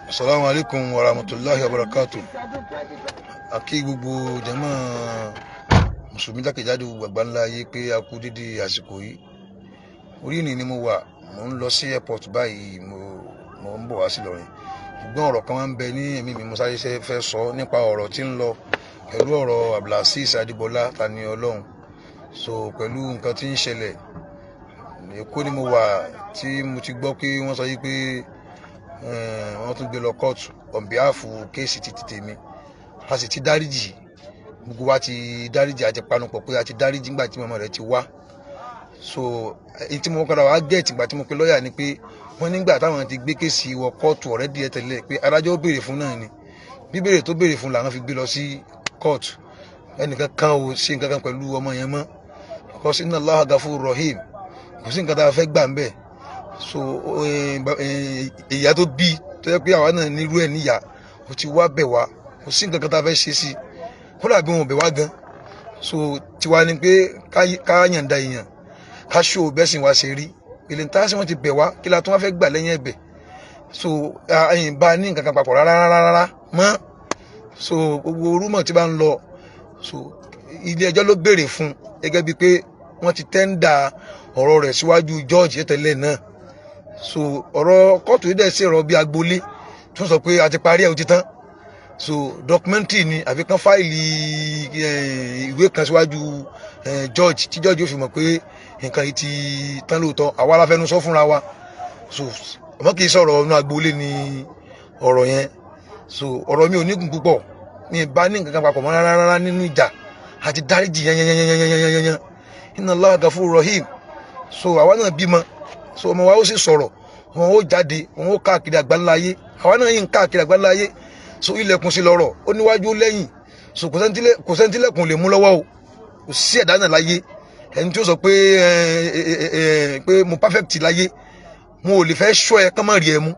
Assalamu alaikum wa rahmatullahi wa barakatuh. Akí gbogbo jàmá Mùsùlùmí jákèjádò àgbáńlá ayé pé a kú dédé àsìkò yìí. Orí ìrìn ni mo wà, mo ń lọ sí airport báyìí, mo ń bọ̀ wá sí Ìlọrin. Ṣùgbọ́n ọ̀rọ̀ kan máa ń bẹ ní ẹ̀mí mi, mo sáré fẹ́ sọ nípa ọ̀rọ̀ tí ń lọ pẹ̀lú ọ̀rọ̀ Abdulaziz Adébọ́lá Tani Olohun. So pẹ̀lú nǹkan tí ń ṣẹlẹ̀, Èkó ni mo wà tí mo ti gbọ́ pé wọ́n sọ yìí pé wọ́n tún gbé lọ court on behalf kéèsì ti tèmi. A sì ti dáríjì, gbogbo wa ti dáríjì, a ti panupọ̀ pé a ti dáríjì nígbà tí màmá rẹ̀ ti wá. So èyí tí mo padà wá gẹ̀ẹ́tì ìgbà tí mo pe lọ́ọ̀yà ni pé wọ́n nígbà táwọn ti gbé kéèsì wọ kóòtù ọ̀rẹ́ díẹ̀ tẹ́lẹ̀ pé adájọ́ ó béèrè fún náà ni, bíbèrè tó béèrè fún làwọn fi gbé lọ sí kóòtù. Ẹnìkan kan ò ṣe nǹkan kan pẹ̀lú ọmọ yẹn mọ́, because inna Allaha ghafurur rahim, kò sí nǹkan tá a fẹ́ gbà ń bẹ̀. So ìyá tó bí tó yẹ pé àwa náà nírú ẹ̀ níyà ó ti wá bẹ̀ wá, kò sí nǹkan kan tá a fẹ́ ṣe sí, kódà bí wọn ò bẹ̀ wá gan. So tiwa ni pé ká yànda èèyàn, ká ṣó bẹ́sìn wa ṣe rí, èlé ń tá sí wọn ti bẹ̀ wá, kí la tún wá fẹ́ gbà lẹ́yìn ẹ̀bẹ̀. So ẹ̀yìn bá ní nǹkan kan papọ̀ rárá mọ́. So gbogbo rúmọ̀ tí bá ń lọ, so ilé ẹjọ́ ló béèrè fún gẹ́gẹ́ bíi pé wọ́n ti tẹ́ńdà ọ̀rọ̀ rẹ̀ síwájú George tẹ́lẹ̀ náà. So ọ̀rọ̀ kóòtù yìí dẹ̀ sí ọ̀rọ̀ bí agboolé tí wọ́n sọ pé a ti parí ẹ̀ ó ti tán. So documentary ni àfi kán fáìlì ìwé kan síwájú George tí George yóò fi mọ̀ pé nǹkan yìí ti tán lóòótọ́, àwa la fẹnu sọ fúnra wa. So ọmọ kì í sọ̀rọ̀ inú agboolé ni ọ̀rọ̀ yẹn. So ọ̀rọ̀ mi ò ní gùn púpọ̀, mi bá ní nǹkan kan papọ̀ mọ́ rárá nínú ìjà, àti dáríjì yanyanyanyanyanyanyan. Inna Allaha ghafurur rahim. So àwa náà bímọ, so ọmọ wa ó sì sọ̀rọ̀, wọn ó jáde, wọn ó káàkiri àgbáńlá ayé, àwa náà yìí ń káàkiri àgbáńlá ayé. So ilẹ̀kùn sí lọ́rọ̀, ó níwájú lẹ́yìn. So kò sẹ́ńtílẹ̀kùn lè mú lọ́wọ́ o, kò sí ẹ̀dá náà láyé ẹni tí ó sọ pé mo perfect láyé, mo ò lè fẹ́ ṣọ́ ẹ kán má rí ẹ mú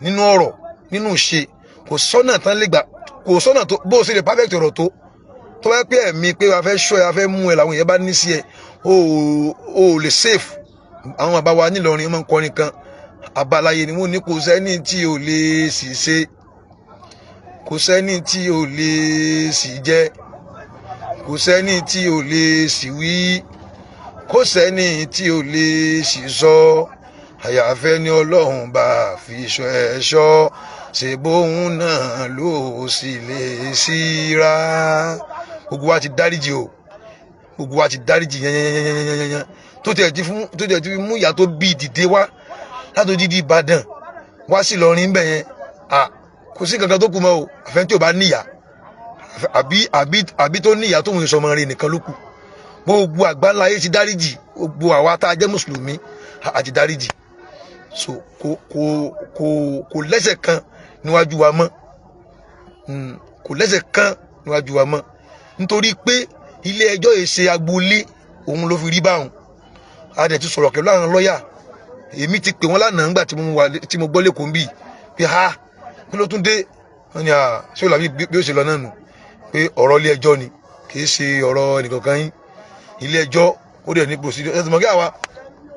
nínú ọ̀rọ̀, nínú ìṣe. Kò sọ́nà tán lè gbà, kò sọ́nà tó bó o ṣe lè perfect ọ̀rọ̀ tó wáyé pé ẹ̀mí pé a fẹ́ ṣọ́ ẹ, a fẹ́ mú ẹ làwọn èèyàn bá ní sí ẹ, o lè safe. Àwọn bàbá wa nílọrin ọmọ nkọrin kan abalaye ni wọ́n ní kò sẹ́ni tí ò lè sì ṣe, kò sẹ́ni tí ò lè sì jẹ, kò sẹ́ni tí ò lè sì wí, kò sẹ́ni tí ò lè sì sọ, àyàfẹ́ ni Ọlọ́run bá fi ṣọ́ ẹ ṣọ́, ṣe bóun náà ló sì lè síra. Gbogbo wa ti dáríjì o, gbogbo wa ti dáríjì yanyanyanyanyanyan. Tó tẹ̀ ti mú ìyá tó bí dìde wá látò dídí Ìbàdàn wá sí Ìlọrin bẹ̀ yẹn, kò sí kankan tó kù mọ́ o, àfẹ́ tí ò bá níyà, àbí tó níyà tó ń sọmọ rẹ̀ nìkan ló kù. Gbogbo àgbáńlá ayé ti dáríjì, gbogbo àwa tá a jẹ́ mùsùlùmí àti dáríjì. So kò lẹ́sẹ̀ kan níwájú wa mọ́, kò lẹ́sẹ̀ kan níwájú wa mọ́, nítorí pé ilé ẹjọ́ yìí ṣe agboolé, òun ló fi rí báwọn. A dẹ̀ ti sọ̀rọ̀ pẹ̀lú àwọn lọ́ọ̀yà, èmi ti pè wọ́n lánàá nígbà tí mo gbọ́ lẹ́kọ̀ọ́ ń bì pé kí ló tún dé. Wọ́n ní ṣé o làbí bí ó ṣe lọ náà nù, pé ọ̀rọ̀ ilé ẹjọ́ ni, kì í ṣe ọ̀rọ̀ ẹnìkankan yín. Ilé ẹjọ́ ó dẹ̀ ní procedure, ẹ ti mọ̀ kí àwa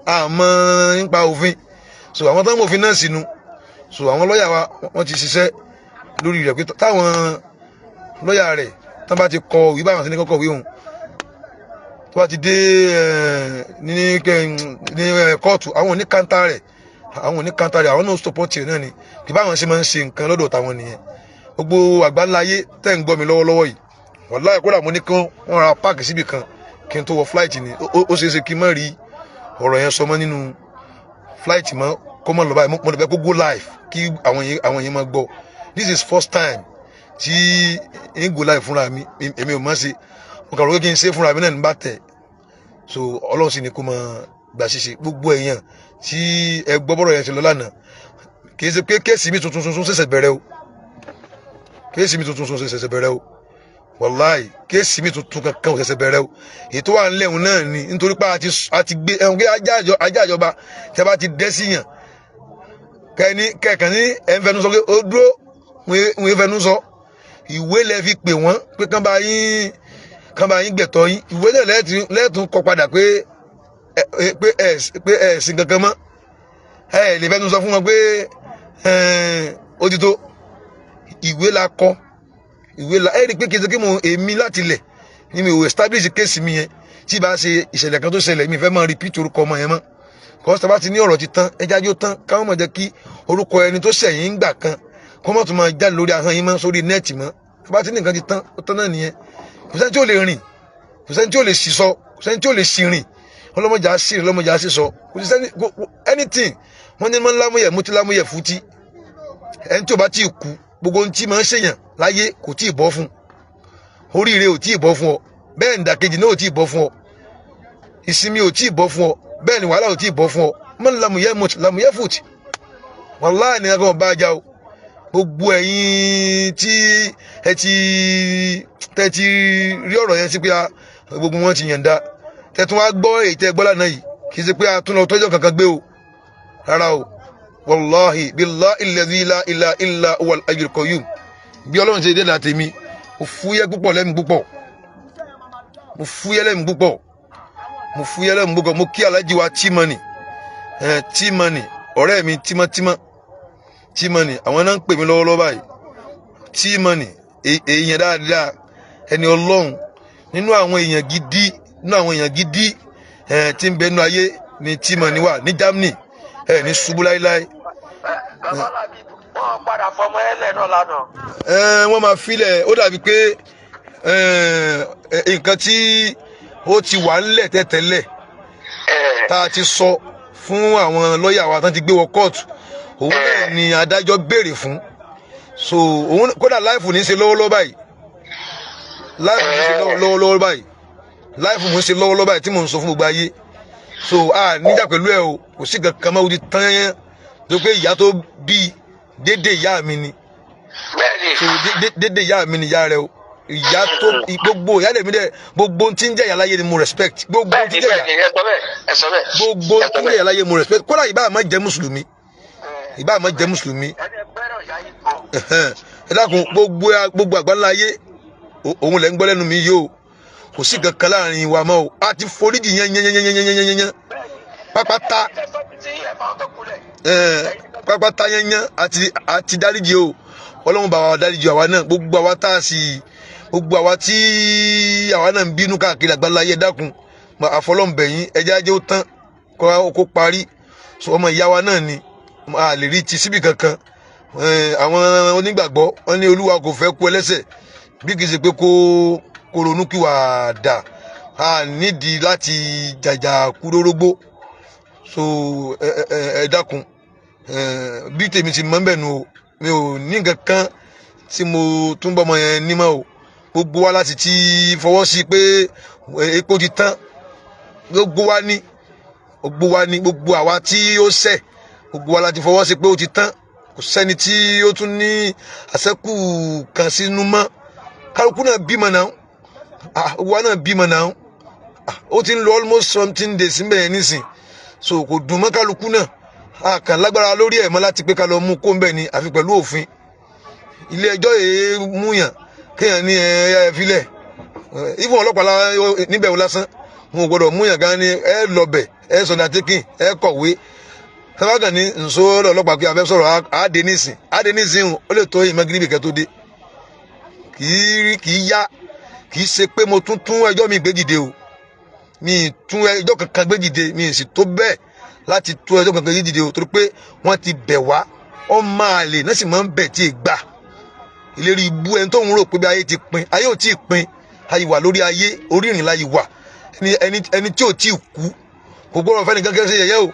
àmọ́ nípa òfin. So àwọn tó ń mọ òfin náà sínú, so àwọn lọ́ọ̀yà wa wọ́n ti ṣiṣẹ́ lórí rẹ̀ pé táwọn lọ́ọ̀yà rẹ̀ tán bá ti kọ òwe báwọn sí ní kọ́kọ́ òwe òun, tó bá ti dé ní kóòtù, àwọn oníkàntà rẹ̀ àwọn náà support rẹ̀ náà ni, kí báwọn ṣe máa ń ṣe nǹkan lọ́dọ̀ táwọn nìyẹn. Gbogbo àgbáńlá ayé tẹ́ ń gbọ́ mi lọ́wọ́lọ́wọ́ yìí, wàláhì kódà mo ní kí wọ́n ra páàkì síbì kan kí n tó wọ flight ni, ó ṣeé ṣe kí n má rí ọ̀rọ̀ yẹn sọ mọ́ nínú flight mọ́, kó mọ́ lọ báyìí, mo lè fẹ́ kó go live kí àwọn yẹn máa gbọ́. This is first time tí ń go live fúnra mi, èmi ò mọ̀ ṣe, mo kàn rò pé kí n ṣe fúnra mi náà ní bá tẹ̀. So Ọlọ́run sì ni kó máa gbà ṣíṣe. Gbogbo èèyàn tí ẹ gbọ́ bọ́rọ̀ yẹn ṣe lọ lánàá, kì í ṣe pé kéèsì mi tuntun ṣẹ̀ṣẹ̀ bẹ̀rẹ̀ o, kéèsì mi tuntun ṣẹ̀ṣẹ̀ bẹ̀rẹ̀ o, wàláhì kéèsì mi tuntun kankan ṣẹ̀ṣẹ̀ bẹ̀rẹ̀ o. Èyí tó wà ń lẹ́hùn náà ni nítorí pé a ti gbé ẹ̀hún pé ajá ìjọba tí a bá ti dẹ́ sí yàn, kẹ̀kẹ́ ní ẹ̀ ń fẹnu sọ pé ó dúró, wọ́n fẹnu sọ, ìwé lẹ fi pè wọ́n pé kán bá yín gbẹ̀tọ́ yín, ìwé náà lẹ́ẹ̀tún kọ padà pé ẹ̀sìn kankan mọ́, lè fẹ́nu sọ fún wọn pé ó ti tó ìwé la kọ ìwé la ẹ rí pé kìí ṣe kí mo èmi láti lẹ̀ ni mi ò establish case mi yẹn tí bá ṣe ìṣẹ̀lẹ̀ kan tó ṣẹlẹ̀ mi fẹ́ máa repeat orúkọ ọmọ yẹn mọ́ kọ́sítà bá ti ní ọ̀rọ̀ ti tán ẹja yóò tán káwọn mọ̀ jẹ́ kí orúkọ ẹni tó ṣẹ̀yìn ń gbà kan kọ́ mọ̀ tó máa jáde lórí ahọ́n yín mọ́ sórí nẹ́ẹ̀tì mọ́ tó bá ti ní nǹkan ti tán ó tán náà nìyẹn kò sẹ́ni tí ò lè rìn kò sẹ́ni tí ò lè sísọ kò sẹ́ni tí ò lè ṣìrìn ọlọ́mọdé á ṣìrìn ọlọ́mọdé á sísọ kò sí sẹ́ni anything wọ́n ní máa ń lámúyẹ̀ mú ti lámúyẹ̀ fútí ẹni tí ò bá tí ì kú gbogbo ohun tí máa ń ṣèyàn láyé kò tí ì bọ́ fún oríire ò tí ì bọ́ fún ọ bẹ́ẹ̀ ní ìdàkejì náà ò tí ì bọ́ fún ọ ìsinmi ò tí ì bọ́ fún ọ bẹ́ẹ̀ ni wàhálà ò tí ì bọ́ fún ọ man lámúyẹ̀ mú lámúyẹ̀ fútí wàláhì ní agbọ̀n bá já o gbogbo ẹ̀yin tí ẹ ti rí ọ̀rọ̀ yẹn sí pé gbogbo wọn ti yànda tẹ̀tún wá gbọ́ èyí tẹ́ gbọ́ lánàá yìí kì í ṣe pé a tún lọ tọ́jọ́ kankan gbé o rárá o wàláhì billahi alladhi la ilaha illa huwal hayyul qayyum bí ọlọ́run ṣe dé láti mi mo fúyẹ́ púpọ̀ lẹ́mìí púpọ̀ mo fúyẹ́ lẹ́mìí púpọ̀ mo fúyẹ́ lẹ́mìí púpọ̀ mo kí alájí wa T-Money ọ̀rẹ́ mi tímọ́tímọ́ T-Money àwọn náà ń pè mí lọ́wọ́lọ́wọ́ báyìí T-Money èèyàn dáadáa ẹni ọlọ́run nínú àwọn èèyàn gidi tí ń bẹ nínú ayé ni T-Money wà ní Germany ní ṣubú láíláí. bàbá Labeeb wọn padà fọmọ ẹlẹ náà lánàá. wọ́n máa filẹ̀ ó dàbí pé nǹkan tí ó ti wà ńlẹ̀ tẹ́tẹ́lẹ̀ tá a ti sọ fún àwọn lọ́ọ̀yà wa tán ti gbé wọ kóòtù òun náà ni adájọ́ béèrè fún so òun kódà láìfù ní í ṣe lọ́wọ́lọ́wọ́ báyìí láìfù ní í ṣe lọ́wọ́lọ́wọ́ báyìí láìfù ní í ṣe lọ́wọ́lọ́wọ́ báyìí tí mò ń sọ fún gbogbo ayé so a níjà pẹ̀lú ẹ o kò sí kankan máa wò di tán yẹn tó pé ìyá tó bí dédé ìyá mi ni so dédé ìyá mi ni ìyá rẹ o ìyá tó gbogbo ìyá lèmi dẹ gbogbo tí ń jẹ ìyá láyé ni mo respect gbogbo tí ń jẹ ìyá gbogbo tí ń jẹ ìyá láyé mo respect kódà ìbá àmọ́ jẹ́ mùsùlùmí ìbá àmọ́ jẹ́ mùsùlùmí ẹ dákun gbogbo àgbáńlá ayé òun lẹ́ ń gbọ́ lẹ́nu mi yìí o kò sí kankan láàrin wa mọ́ o a ti foríjì yẹn pápátá pápátá yẹn àti dáríjì o ọlọ́run bá wa dáríjì àwa náà gbogbo àwa tá a sì gbogbo àwa tí àwa náà ń bínú káàkiri àgbáńlá ayé dákun àfọlọ́ǹbẹ̀yìn ẹjẹ́ ajé ó tán kó parí so ọmọ ìyá wa náà ni a lè rí ti síbi kankan àwọn onígbàgbọ́ wọn ní olúwa kò fẹ́ kú ẹlẹ́ṣẹ̀ bí kì í ṣe pé kó ronúkìwàdà a nídìí láti jàjà kú rórógbó so ẹ dákun bí tèmi ti mọ́ ń bẹ̀ nu o mi ò ní nǹkan kan tí mo tún bọ́ ọmọ yẹn nímọ̀ o gbogbo wa láti ti fọwọ́ sí pé epo ti tán gbogbo wa ní gbogbo àwa tí ó ṣẹ̀ gbogbo wa láti fọwọ́ sí pé ó ti tán kò sẹ́ni tí ó tún ní àṣẹ́kù kan sínú mọ́ kálukú náà bímọ náà gbogbo wa náà bímọ náà ó ti ń lọ almost something days ń bẹ̀rẹ̀ nísìn so kò dùn mọ́ kálukú náà àkàn lágbára lórí ẹ̀ mọ́ láti pé ká lọ mú kó ń bẹ̀ ni àfi pẹ̀lú òfin ilé ẹjọ́ èé múyàn kéèyàn ní ẹ filẹ̀ ìfún ọlọ́pàá níbẹ̀ wò lásán wọn ò gbọ́dọ̀ múyàn gan ni ẹ lọ́bẹ̀ ẹ sọ̀nà tẹ́kìn ẹ kọ̀wé sábàgàn ní nsọ ọlọ́pàá pé abẹ́ sọ̀rọ̀ àádé nísìn ó lè tó ìmọ̀gìrìbì kẹ́ tó dé kì í yá kì í ṣe pé mo tún ẹjọ́ mi gbé dìde o mi tún ẹjọ́ kankan gbé dìde mi sì tó bẹ́ẹ̀ láti tún ẹjọ́ kankan gbé dìde o torí pé wọ́n ti bẹ̀ wá ọ máa lè náà sì máa ń bẹ̀ tí ì gbà ìlérí ibú ẹni tó ń rò pé bí ayé ti pin ayé ò tí ì pin ayé wà lórí ayé orí ìrìn láyé wà ẹni tí ò tí ì kú kò gbọ́dọ̀ fẹ́ni gángan ṣe yẹ̀yẹ́ o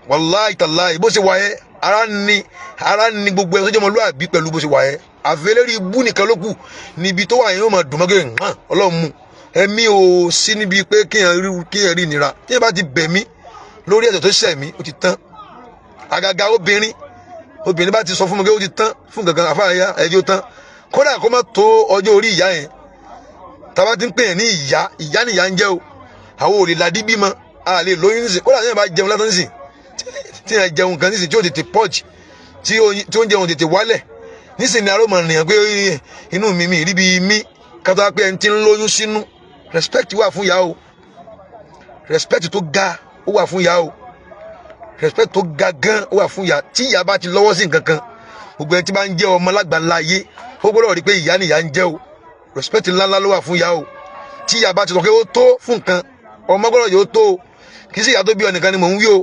wàláì tàláì bó ṣe wà yẹn ara ní gbogbo ẹ̀ sọ́jọ́ ọmọlúwàbí pẹ̀lú bó ṣe wà yẹn àfẹ́lérí ibú nìkan ló kù níbi tó wà yẹn ó máa dùn mọ́gẹ́ ọlọ́run mú ẹ̀mí ò sí níbi pé kéèyàn rí ìnira téèyàn bá ti bẹ̀ mí lórí ẹ̀ṣẹ̀ tó ṣẹ̀ mí ó ti tán àgàgà obìnrin bá ti sọ fún mi pé ó ti tán fún gangan àfáàyà ẹjọ́ tán kódà kó má tó ọjọ́ orí ìyá yẹn tábà ti ń pè yẹn ní ìyá ni ìyá ń jẹ́ o àwọn ò lè ladí bímọ a lè lóyún nísìn kódà yẹn bá jẹun látọ̀ nísìn tí yẹn jẹun kan nísìn tí ó tètè pọ́ọ̀jì tí ó ń jẹun tètè wálẹ̀ nísìn ni arọ́mọ nìyẹn pé inú mi rí bí mi kátó wá pé ẹni tí ń lóyún sínú respect wà fún ìyá o respect tó ga ó wà fún ìyá o respect tó ga gan ó wà fún ìyá tí ìyá bá ti lọ́wọ́ sí nǹkan kan gbogbo ẹni tí bá ń jẹ́ ọmọ lágbàńlá ayé ó gbọ́dọ̀ rí pé ìyá nìyá ń jẹ́ o respect ńláńlá ló wà fún ìyá o tí ìyá bá ti sọ pé ó tó fún nǹkan ọmọ gbọ́dọ̀ yóò tó o kì í sì ìyá tó bí ọ nìkan ni mò ń wí o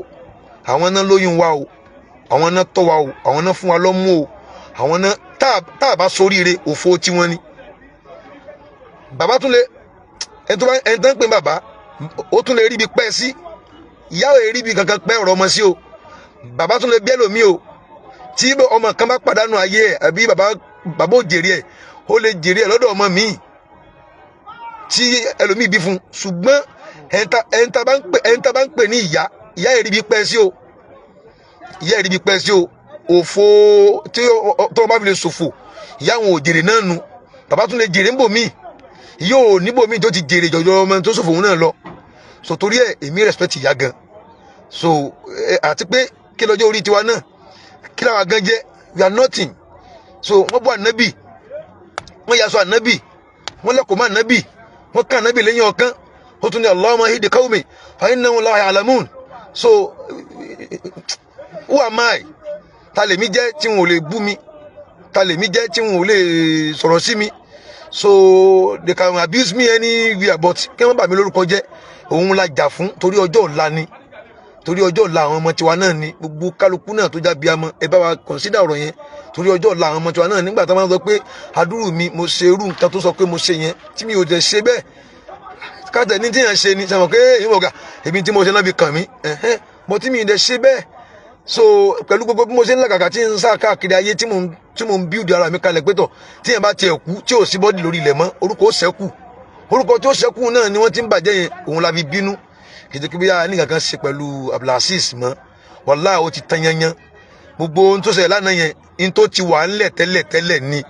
àwọn náà lóyún wa o àwọn náà tọ́ wa o àwọn náà fún wa lọ́mú o àwọn náà tá a bá soríire òfo tí wọ́n ní. bàbá tún lè ẹni tó ń pè bàbá ó tún lè rí ibi pẹ́ sí ìyá ò rí ibi kankan pẹ́ ọ̀rọ̀ ọmọ sí o bàbá tún lè bí ẹlòmíì o tí ọmọ kan bá pàdánù ayé ẹ̀ àbí bàbá ò jèrè ẹ̀ ó lè jèrè ẹ̀ lọ́dọ̀ ọmọ míì tí ẹlòmíì bí fún ṣùgbọ́n ẹni tá bá ń pè ní ìyá ẹ̀ rí ibi pẹ́ sí o ìyá ẹ̀ rí ibi pẹ́ sí o òfo tí tọ́wọ́ bá fi lè ṣòfò ìyá àwọn ò jèrè náà nu bàbá tún lè jèrè ń bò míì yóò níbò míì tó ti jèrè jọjọ ọmọ tó ṣòfò òun náà lọ so torí ẹ èmi respect ìyá gan so àti pé kí lọ́jọ́ orí tiwa náà kí làwọn gan jẹ́ we are nothing so wọ́n bọ́ ànábì wọ́n yasọ ànábì wọ́n lẹ́kọ̀ọ́ mọ́ ànábì wọ́n ká ànábì lẹ́yìn ọ̀kan ó tún ní Allahumma hidi qawmi fa innahum la ya'lamun so who am I ta lèmi jẹ́ tí wọn ò lè bú mi ta lèmi jẹ́ tí wọn ò lè sọ̀rọ̀ sí mi so they can abuse me anywhere but kí wọ́n bà mí lórúkọ jẹ́ òun la jà fún torí ọjọ́ ọ̀la ni torí ọjọ́ ọ̀la àwọn ọmọ tiwa náà ni gbogbo kálukú náà tó jábí amọ ẹ bá wa consider ọ̀rọ̀ yẹn torí ọjọ́ ọ̀la àwọn ọmọ tiwa náà nígbà tí wọ́n sọ pé adúrú mi mo ṣe irú nǹkan tó sọ pé mo ṣe yẹn tí mi ò dẹ̀ ṣe bẹ́ẹ̀ káàtẹ̀ ní tí yẹn ṣe ni sẹ́wọ̀n pé ìmọ̀ọ́gà èmi tí mo ṣe náà fi kàn mí mo tí mi ò dẹ̀ ṣe bẹ́ẹ̀ so pẹ̀lú gbogbo bí mo ṣe ń làkàkà tí ń sá káàkiri ayé tí mo ń build ara mi kalẹ̀ pé tọ̀ tí yẹn bá tiẹ̀ kú tí ò sí bọ́dì lórí ilẹ̀ mọ́ orúkọ ó ṣẹ́kù orúkọ tí ó ṣẹ́kù náà ni wọ́n ti ń bàjẹ́ yẹn òun la fi bínú kìtìkì bí ní kankan ṣe pẹ̀lú Abdulaziz mọ́ wàláhì ó ti tán yanyan gbogbo ohun tó ṣẹlẹ̀ lánàá yẹn in tó ti wà ńlẹ̀ tẹ́lẹ̀ ni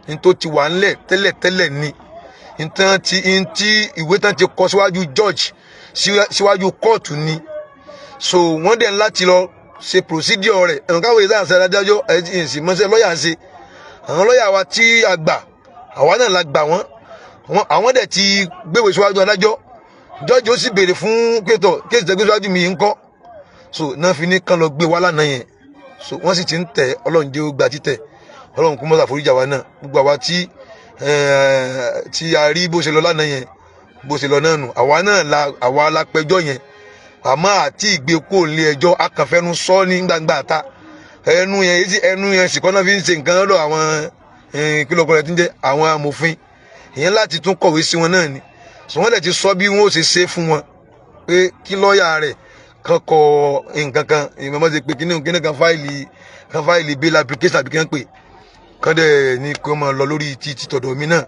in tó ti wà ńlẹ̀ tẹ́lẹ̀ ni in tí ìwé tán ti kọ síwájú George síwájú kóòtù ni so wọ́n dẹ̀ láti lọ ṣe procedure rẹ̀ ẹ̀rùn káwé ìdáhùn sí adájọ́ ẹ̀sìn mọ́ṣẹ́ lọ́ọ̀yà ṣe àwọn lọ́ọ̀yà wa tí a gbà àwa náà la gbà wọ́n àwọn dẹ̀ ti gbéwèé síwájú adájọ́ jọ́ọ̀jì ó sì béèrè fún pétọ̀ kéèsì tẹ́gbẹ́ síwájú mi ń kọ́ so náà fi ní kán lọ gbé wá lánàá yẹn so wọ́n sì ti ń tẹ̀ ọlọ́run jẹ́ ó gba títẹ̀ ọlọ́run kó mọ́tà foríjà wa náà gbogbo àwa tí a rí bó ṣe lọ lánàá yẹn bó ṣe lọ náà nù àwa la pẹjọ́ yẹn àmọ́ àti ìgbé kó lé ẹjọ́ akànfẹ́nu sọ ní gbangba ta ẹnu yẹn sì kọ́ náà fi ń ṣe nǹkan lọ́dọ̀ àwọn kílọ̀kọ̀ rẹ̀ tí ń jẹ́ àwọn amòfin ìyẹn láti tún kọ̀wé sí wọn náà ni sọ wọ́n lè ti sọ bí wọ́n ó ṣe fún wọn pé kí lọ́ọ̀yà rẹ̀ kan kọ nǹkan kan ìmọ̀ ṣe pé kíní kan fáìlì bail application àbí kí wọ́n pè kán dẹ̀ ní kí wọ́n máa lọ lórí títí tọ̀dọ̀ mi náà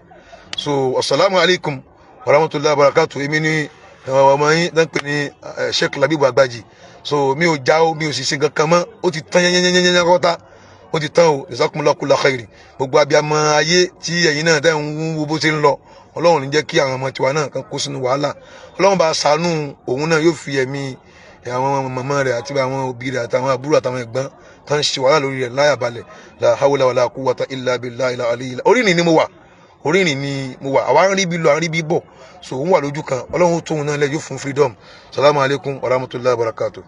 so assalamu alaikum warahmatullahi wabarakatuh èmi ní ọmọ yín tó ń pè ní Sheikh Labeeb Agbaji so mi ò já o mi ò sì ṣe nǹkan kan mọ́ ó ti tán yẹnyẹnyẹnyẹnyẹ kọ́ta ó ti tán o jazakumullahu kulla khairi gbogbo abiyamọ ayé tí ẹ̀yin náà tẹ́ ń wo bó ṣe ń lọ ọlọ́run ní jẹ́ kí àwọn ọmọ tiwa náà kan kó sínú wàhálà ọlọ́run bá ṣàánú òun náà yóò fi ẹ̀mí àwọn màmá rẹ̀ àti àwọn òbí rẹ̀ àtàwọn àbúrò àtàwọn ẹ̀gbọ́n tó ń ṣe wàhálà lórí rẹ̀ láyà balẹ̀ la hawla wala quwwata illa billahi al-aliyyil orí ni mo wà àwa ń rí bí lọ à ń rí bí bọ̀ so òun wà lójú kan ọlọ́run tó òun náà lẹ́ yóò fún freedom salamu alaykum wa rahmatullahi wa barakatuh.